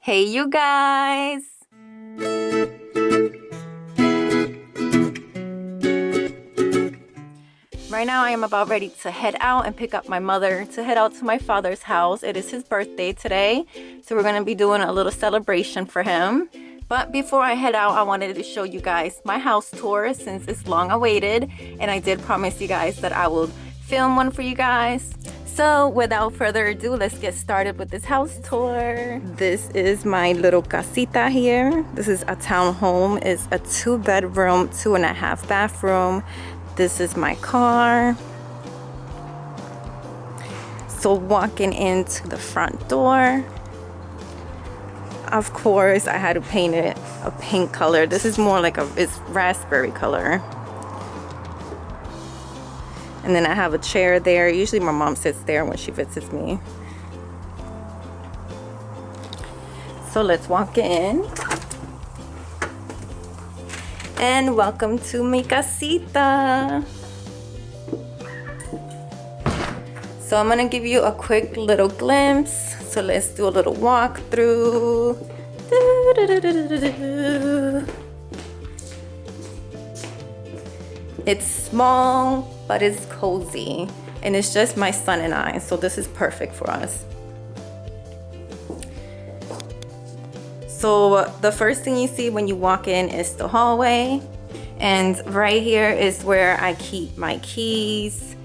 Hey, you guys! Right now, I am about ready to head out and pick up my mother to head out to my father's house. It is his birthday today, so we're gonna be doing a little celebration for him. But before I head out, I wanted to show you guys my house tour since it's long awaited, and I did promise you guys that I will film one for you guys. So without further ado, let's get started with this house tour. This is my little casita here. This is a townhome. It's a 2-bedroom, 2.5 bathroom. This is my car. So walking into the front door, of course I had to paint it a pink color. This is more like it's raspberry color. And then I have a chair there. Usually my mom sits there when she visits me. So let's walk in. And welcome to mi casita. So I'm gonna give you a quick little glimpse. So let's do a little walkthrough. It's small, but it's cozy. And it's just my son and I, so this is perfect for us. So the first thing you see when you walk in is the hallway. And right here is where I keep my keys,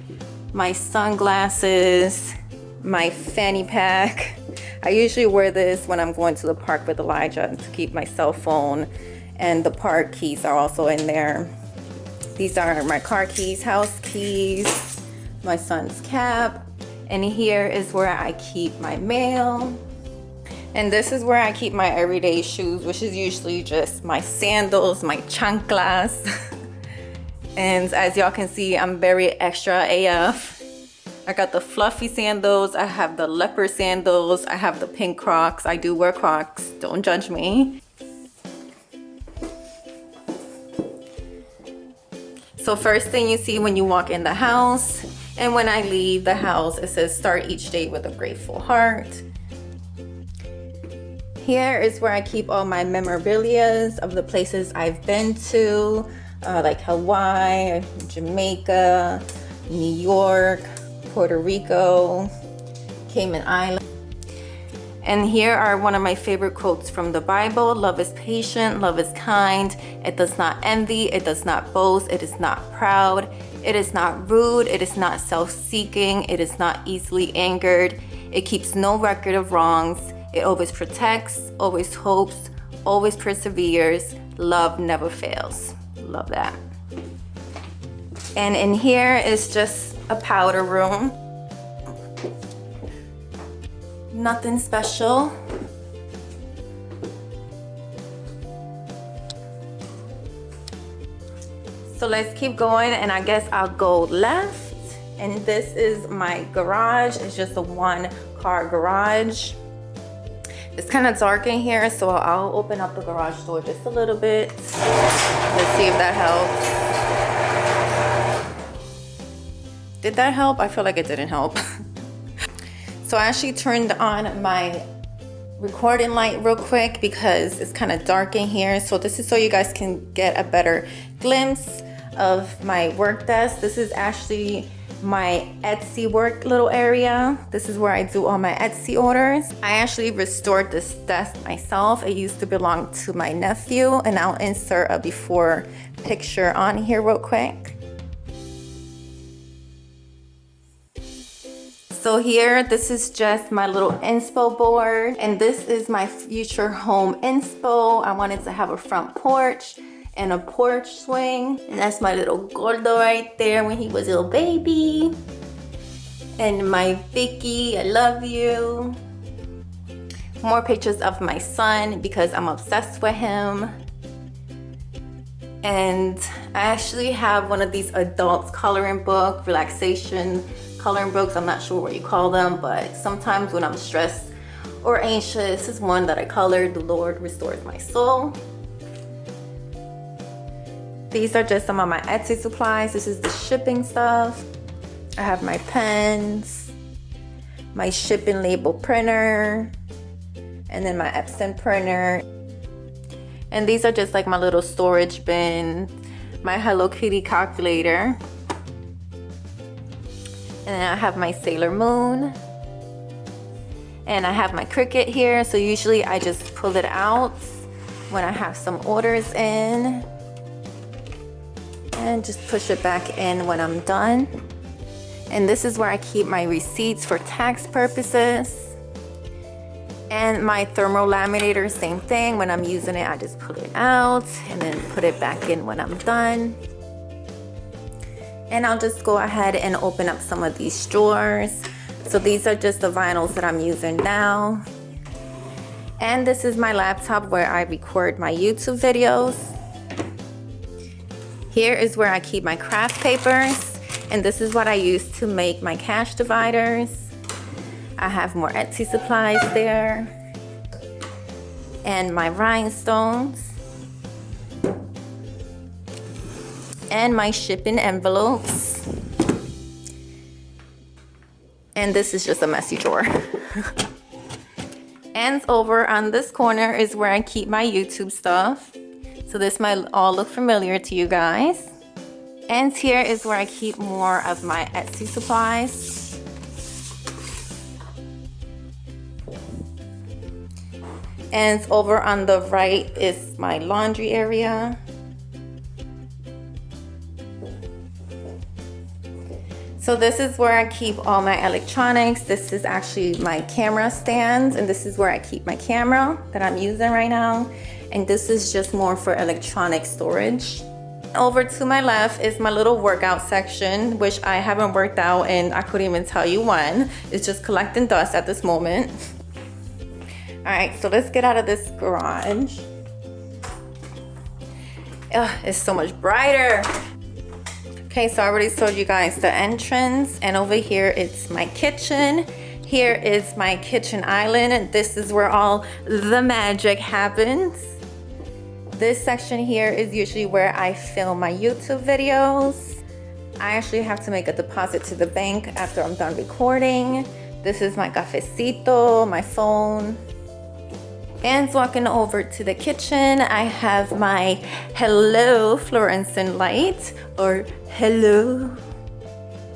my sunglasses, my fanny pack. I usually wear this when I'm going to the park with Elijah to keep my cell phone, and the park keys are also in there. These are my car keys, house keys, my son's cap, and here is where I keep my mail. And this is where I keep my everyday shoes, which is usually just my sandals, my chanclas. And as y'all can see, I'm very extra AF. I got the fluffy sandals, I have the leopard sandals, I have the pink Crocs. I do wear Crocs, don't judge me. So first thing you see when you walk in the house, and when I leave the house, it says start each day with a grateful heart. Here is where I keep all my memorabilia of the places I've been to, like Hawaii, Jamaica, New York, Puerto Rico, Cayman Islands. And here are one of my favorite quotes from the Bible. Love is patient, love is kind. It does not envy, it does not boast, it is not proud. It is not rude, it is not self-seeking, it is not easily angered. It keeps no record of wrongs. It always protects, always hopes, always perseveres. Love never fails. Love that. And in here is just a powder room. Nothing special. So let's keep going, and I guess I'll go left. And this is my garage. It's just a 1-car garage. It's kind of dark in here, so I'll open up the garage door just a little bit. Let's see if that helps. Did that help? I feel like it didn't help. So I actually turned on my recording light real quick because it's kind of dark in here. So this is so you guys can get a better glimpse of my work desk. This is actually my Etsy work little area. This is where I do all my Etsy orders. I actually restored this desk myself. It used to belong to my nephew, and I'll insert a before picture on here real quick. So here, this is just my little inspo board, and this is my future home inspo. I wanted to have a front porch and a porch swing, and that's my little gordo right there when he was a little baby. And my Vicky, I love you. More pictures of my son because I'm obsessed with him. And I actually have one of these adult coloring book, relaxation coloring books. I'm not sure what you call them, but sometimes when I'm stressed or anxious, this is one that I colored. The Lord restores my soul. These are just some of my Etsy supplies. This is the shipping stuff. I have my pens, my shipping label printer, and then my Epson printer. And these are just like my little storage bin, my Hello Kitty calculator. And then I have my Sailor Moon. And I have my Cricut here, so usually I just pull it out when I have some orders in. And just push it back in when I'm done. And this is where I keep my receipts for tax purposes. And my thermal laminator, same thing. When I'm using it, I just pull it out and then put it back in when I'm done. And I'll just go ahead and open up some of these drawers. So these are just the vinyls that I'm using now. And this is my laptop where I record my YouTube videos. Here is where I keep my craft papers. And this is what I use to make my cash dividers. I have more Etsy supplies there. And my rhinestones. And my shipping envelopes. And this is just a messy drawer. And over on this corner is where I keep my YouTube stuff. So this might all look familiar to you guys. And here is where I keep more of my Etsy supplies. And over on the right is my laundry area. So this is where I keep all my electronics. This is actually my camera stand, and this is where I keep my camera that I'm using right now. And this is just more for electronic storage. Over to my left is my little workout section, which I haven't worked out and I couldn't even tell you when. It's just collecting dust at this moment. All right, so let's get out of this garage. Ugh, it's so much brighter. Okay, so I already showed you guys the entrance, and over here it's my kitchen. Here is my kitchen island, and this is where all the magic happens. This section here is usually where I film my YouTube videos. I actually have to make a deposit to the bank after I'm done recording. This is my cafecito, my phone. And walking over to the kitchen, I have my hello fluorescent light, or hello,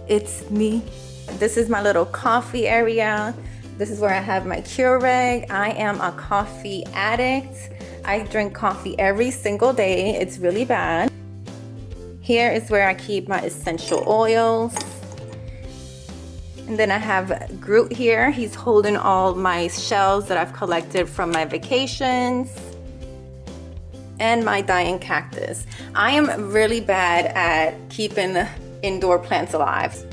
it's me. This is my little coffee area. This is where I have my Keurig. I am a coffee addict. I drink coffee every single day. It's really bad. Here is where I keep my essential oils. And then I have Groot here. He's holding all my shells that I've collected from my vacations. And my dying cactus. I am really bad at keeping indoor plants alive.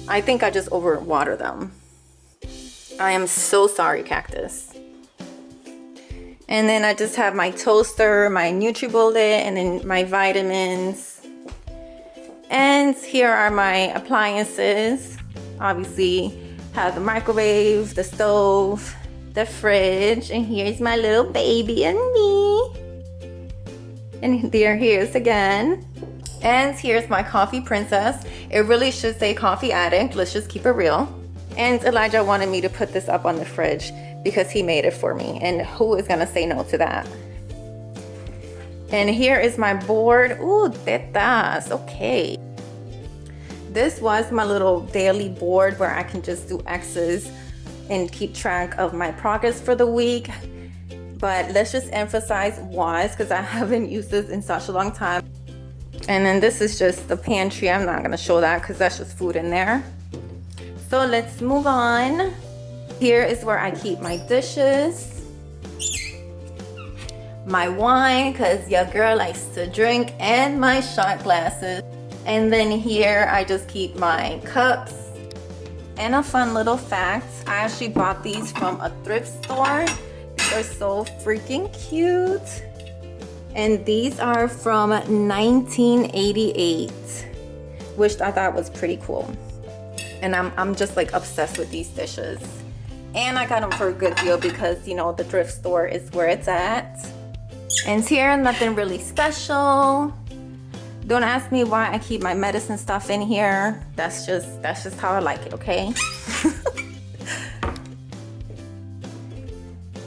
I think I just overwater them. I am so sorry, cactus. And then I just have my toaster, my NutriBullet, and then my vitamins. And here are my appliances. Obviously, have the microwave, the stove, the fridge, and here's my little baby and me. And there he is again. And here's my coffee princess. It really should say coffee addict. Let's just keep it real. And Elijah wanted me to put this up on the fridge because he made it for me. And who is gonna say no to that? And here is my board. Ooh, tetas, okay. This was my little daily board where I can just do X's and keep track of my progress for the week. But let's just emphasize was, because I haven't used this in such a long time. And then this is just the pantry. I'm not gonna show that because that's just food in there. So let's move on. Here is where I keep my dishes, my wine, because your girl likes to drink, and my shot glasses. And then here I just keep my cups. And a fun little fact, I actually bought these from a thrift store. These are so freaking cute. And these are from 1988, which I thought was pretty cool. And I'm just like obsessed with these dishes. And I got them for a good deal because, you know, the thrift store is where it's at. And here, nothing really special. Don't ask me why I keep my medicine stuff in here. That's just how I like it, okay?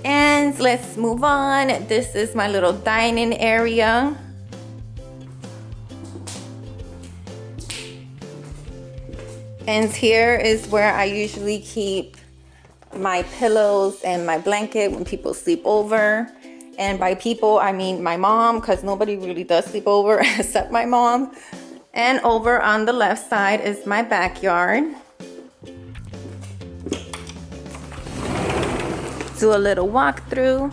And And let's move on. This is my little dining area. And here is where I usually keep my pillows and my blanket when people sleep over. And by people, I mean my mom, because nobody really does sleep over except my mom. And over on the left side is my backyard. Do a little walkthrough.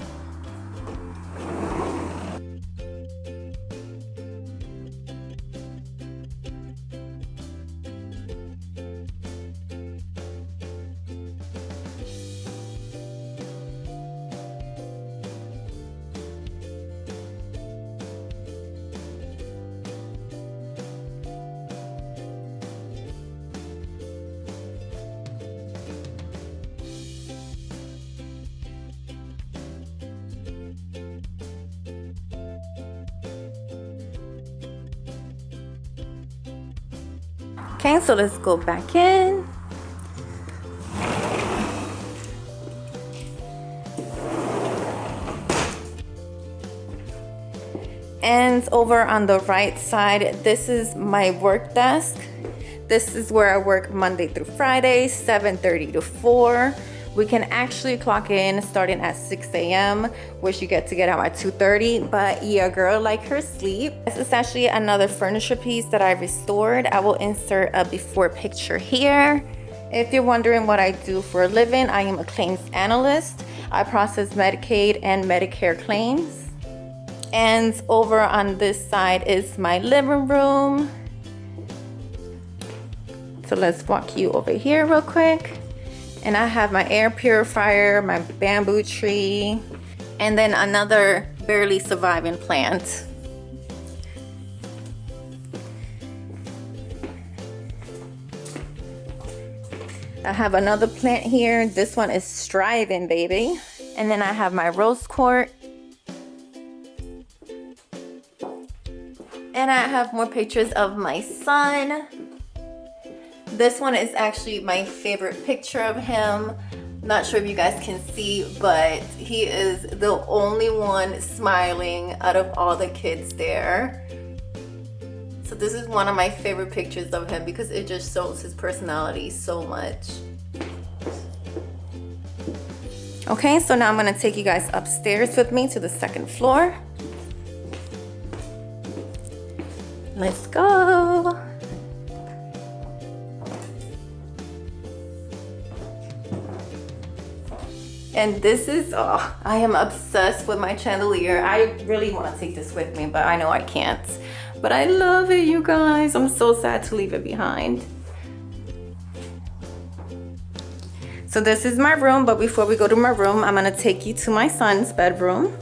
Okay, so let's go back in. And over on the right side, this is my work desk. This is where I work Monday through Friday, 7:30 to 4. We can actually clock in starting at 6 a.m., which you get out at 2:30, but your girl like her sleep. This is actually another furniture piece that I restored. I will insert a before picture here. If you're wondering what I do for a living, I am a claims analyst. I process Medicaid and Medicare claims. And over on this side is my living room. So let's walk you over here real quick. And I have my air purifier, my bamboo tree, and then another barely surviving plant. I have another plant here. This one is striving, baby. And then I have my rose quart. And I have more pictures of my son. This one is actually my favorite picture of him. Not sure if you guys can see, but he is the only one smiling out of all the kids there. So this is one of my favorite pictures of him because it just shows his personality so much. Okay, so now I'm gonna take you guys upstairs with me to the second floor. Let's go. And this is, oh, I am obsessed with my chandelier. I really want to take this with me, but I know I can't. But I love it, you guys. I'm so sad to leave it behind. So this is my room, but before we go to my room, I'm gonna take you to my son's bedroom.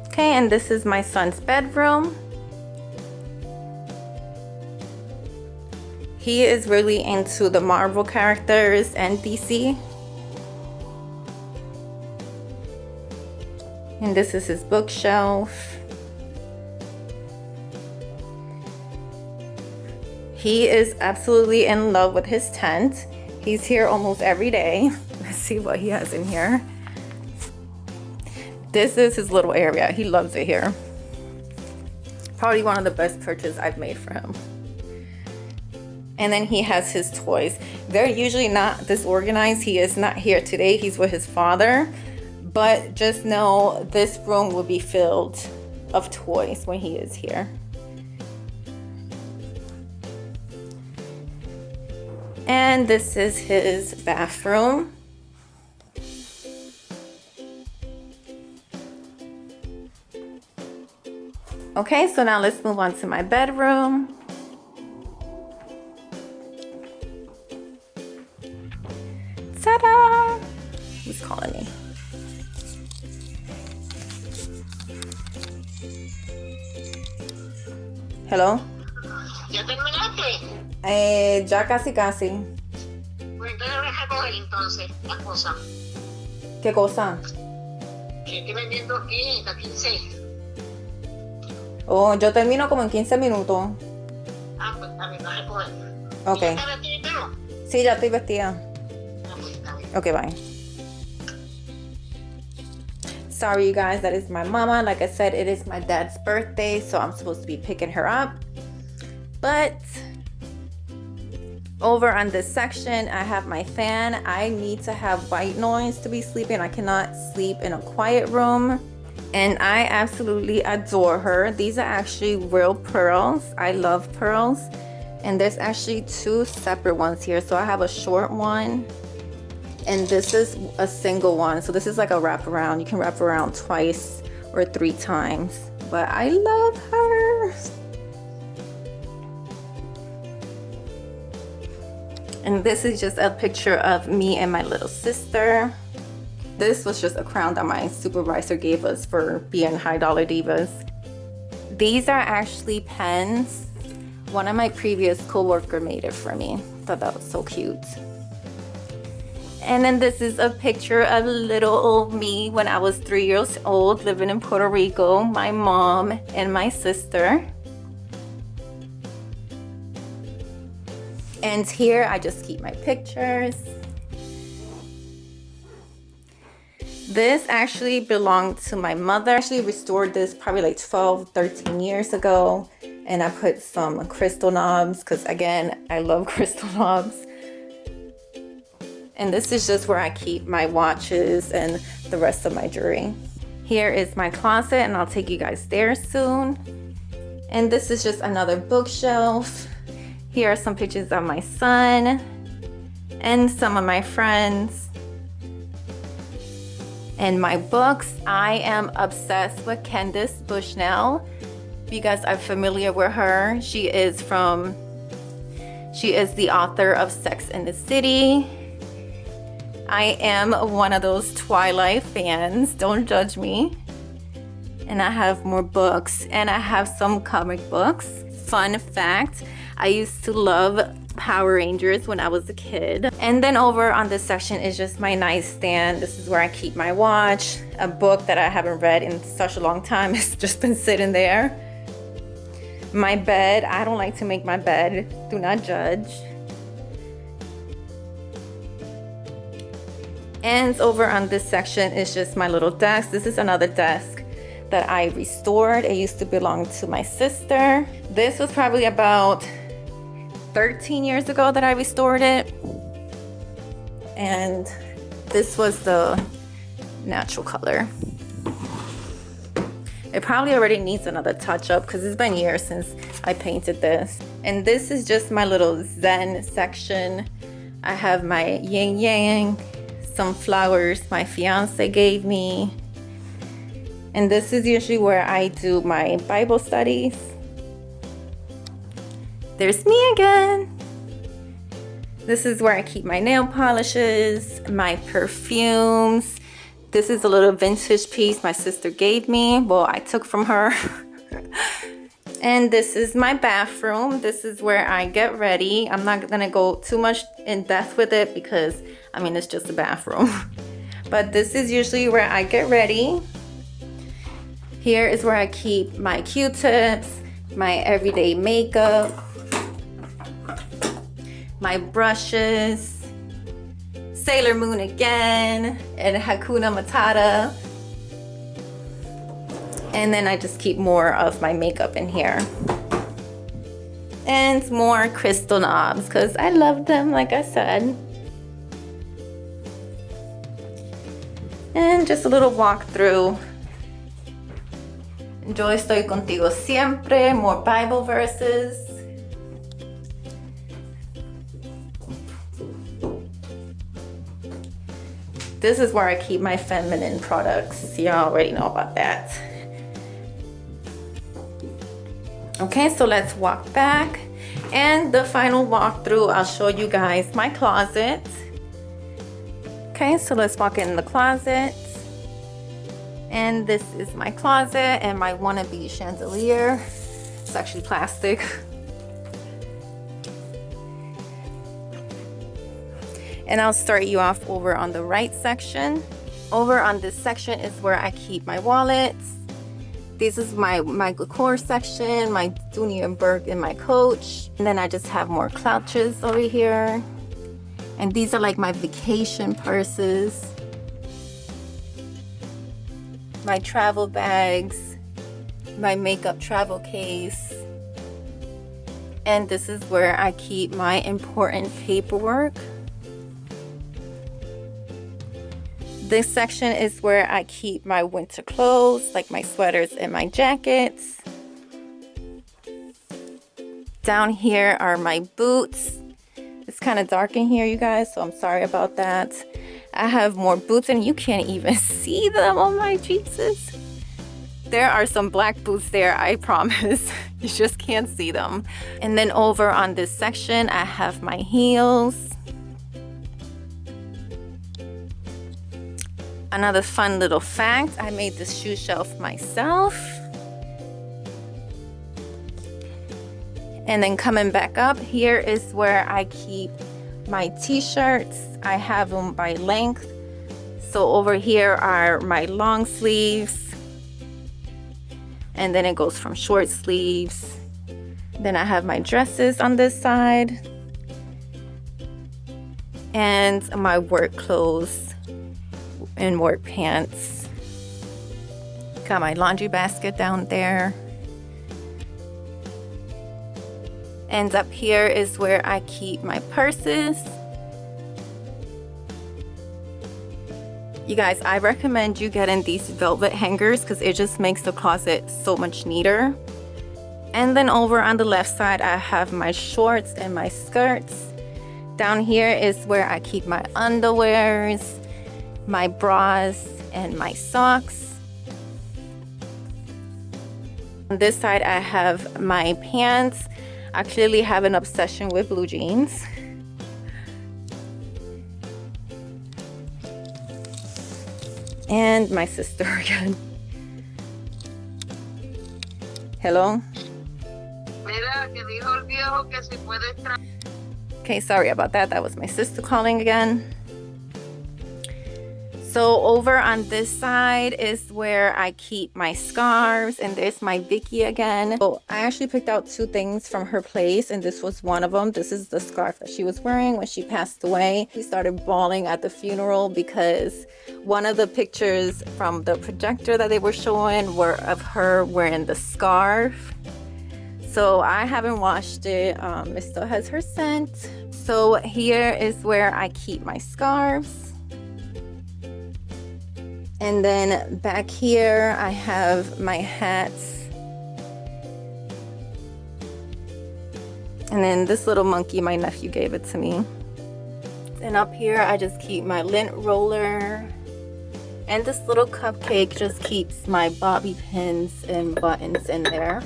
Okay, and this is my son's bedroom. He is really into the Marvel characters and DC. And this is his bookshelf. He is absolutely in love with his tent. He's here almost every day. Let's see what he has in here. This is his little area. He loves it here. Probably one of the best purchases I've made for him. And then he has his toys. They're usually not disorganized. He is not here today. He's with his father. But just know this room will be filled of toys when he is here. And this is his bathroom. Okay, so now let's move on to my bedroom. Ta-da! Who's calling me? Hello? ¿Ya terminaste? Ya casi. Pues entonces voy a recoger entonces las cosas. ¿Qué cosa? Que estoy vendiendo aquí hasta 15. Oh, yo termino como en 15 minutos. Ah, pues está bien, vas a recoger. Ok. ¿Ya está vestido y todo? Sí, ya estoy vestida. Ah, pues está bien. Ok, bye. Sorry you guys, that is my mama. Like I said, it is my dad's birthday, so I'm supposed to be picking her up. But over on this section, I have my fan. I need to have white noise to be sleeping. I cannot sleep in a quiet room. And I absolutely adore her. These are actually real pearls. I love pearls. And there's actually two separate ones here. So I have a short one, and this is a single one. So this is like a wraparound. You can wrap around twice or 3 times. But I love her. And this is just a picture of me and my little sister. This was just a crown that my supervisor gave us for being high dollar divas. These are actually pens. One of my previous coworker made it for me. Thought that was so cute. And then this is a picture of little old me when I was 3 years old, living in Puerto Rico, my mom and my sister. And here I just keep my pictures. This actually belonged to my mother. I actually restored this probably like 12, 13 years ago. And I put some crystal knobs because, again, I love crystal knobs. And this is just where I keep my watches and the rest of my jewelry. Here is my closet, and I'll take you guys there soon. And this is just another bookshelf. Here are some pictures of my son and some of my friends. And my books, I am obsessed with Candace Bushnell. If you guys are familiar with her, she is the author of Sex and the City. I am one of those Twilight fans, don't judge me. And I have more books, and I have some comic books. Fun fact, I used to love Power Rangers when I was a kid. And then over on this section is just my nightstand. This is where I keep my watch. A book that I haven't read in such a long time has just been sitting there. My bed, I don't like to make my bed. Do not judge. And over on this section is just my little desk. This is another desk that I restored. It used to belong to my sister. This was probably about 13 years ago that I restored it. And this was the natural color. It probably already needs another touch up because it's been years since I painted this. And this is just my little Zen section. I have my yin yang, some flowers my fiance gave me. And this is usually where I do my Bible studies. There's me again. This is where I keep my nail polishes, my perfumes. This is a little vintage piece my sister gave me. Well, I took from her. And this is my bathroom. This is where I get ready. I'm not gonna go too much in depth with it because, I mean, it's just a bathroom. But this is usually where I get ready. Here is where I keep my Q-tips, my everyday makeup, my brushes, Sailor Moon again, and Hakuna Matata. And then I just keep more of my makeup in here. And more crystal knobs, because I love them, like I said. And just a little walkthrough. Yo estoy contigo siempre, more Bible verses. This is where I keep my feminine products. Y'all already know about that. Okay, so let's walk back. And the final walkthrough, I'll show you guys my closet. Okay, so let's walk in the closet. And this is my closet and my wannabe chandelier. It's actually plastic. And I'll start you off over on the right section. Over on this section is where I keep my wallets. This is my decor section, my Dooney and Burke and my Coach. And then I just have more clutches over here. And these are like my vacation purses. my travel bags, my makeup travel case, and this is where I keep my important paperwork. This section is where I keep my winter clothes, like my sweaters and my jackets. Down here are my boots. It's kind of dark in here, you guys, so I'm sorry about that. I have more boots and you can't even see them. Oh my Jesus. There are some black boots there, I promise. You just can't see them. And then over on this section, I have my heels. Another fun little fact, I made this shoe shelf myself. And then coming back up, here is where I keep my t-shirts. I have them by length. So over here are my long sleeves. And then it goes from short sleeves. Then I have my dresses on this side. And my work clothes and work pants. Got my laundry basket down there. And up here is where I keep my purses. You guys, I recommend you getting these velvet hangers because it just makes the closet so much neater. And then over on the left side, I have my shorts and my skirts. Down here is where I keep my underwears, my bras, and my socks. On this side, I have my pants. I clearly have an obsession with blue jeans. And my sister again. Hello? Okay, sorry about that. That was my sister calling again. So over on this side is where I keep my scarves, and there's my Vicky again. So I actually picked out two things from her place, and this was one of them. This is the scarf that she was wearing when she passed away. We started bawling at the funeral because one of the pictures from the projector that they were showing were of her wearing the scarf. So I haven't washed it. It still has her scent. So here is where I keep my scarves. And then back here, I have my hats. And then this little monkey, my nephew gave it to me. And up here, I just keep my lint roller. And this little cupcake just keeps my bobby pins and buttons in there.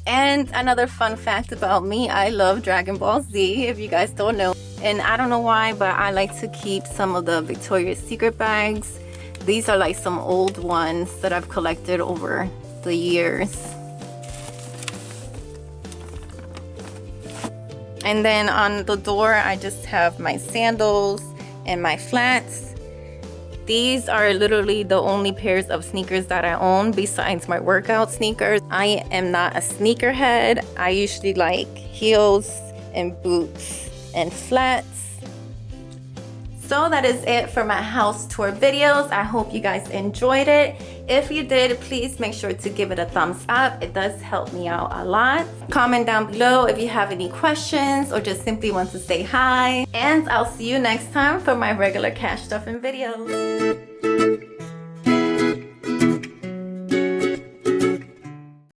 And another fun fact about me, I love Dragon Ball Z, if you guys don't know. And I don't know why, but I like to keep some of the Victoria's Secret bags. These are like some old ones that I've collected over the years. And then on the door, I just have my sandals and my flats. These are literally the only pairs of sneakers that I own besides my workout sneakers. I am not a sneakerhead. I usually like heels and boots and flats. So that is it for my house tour videos. I hope you guys enjoyed it. If you did, please make sure to give it a thumbs up. It does help me out a lot. Comment down below if you have any questions or just simply want to say hi. And I'll see you next time for my regular cash stuffing videos.